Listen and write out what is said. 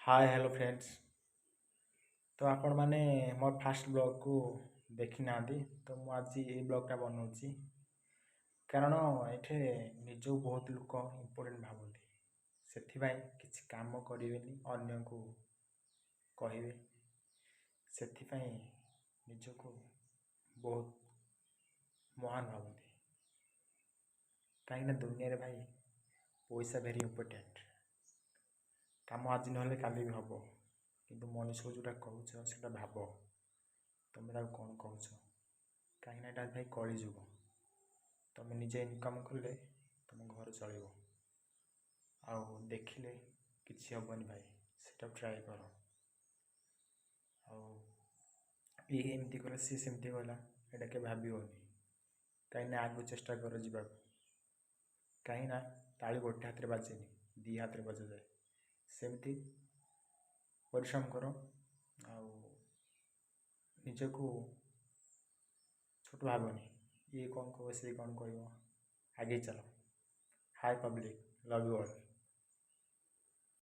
Hi hello friends. तो आपण मैंने मोर फास्ट ब्लॉग को देखी ना तो मुझे आज ये ब्लॉगटा बनाऊँगी कारण ये निज बहुत लोक इम्पोर्टेंट भावती से किसी काम करें अन्य को कहे से निजको बहुत महान भावती कहीं दुनिया रे भाई पैसा भेरी इम्पोर्टेंट काम आज ना काली भी हम किंतु मनीष को जोटा कहूँ से भाव तुम कौन कह कहीं भाई कली जुग तुम निजे इनकम कले तुम घर चलो आउ देखिले किसी हेनी भाई से ट्राए कर आमती कला सी सेमती गला यहाँ के भावनी कहीं आगू चेष्टा कर जा कहीं ताली गोटे हाथ में बाजेनि दी हाथ में बजा जाए सेमती परिश्रम कर निजको छोट भावनी ये कौन कह से कौन कह आगे चलो हाय पब्लिक लव यू ऑल।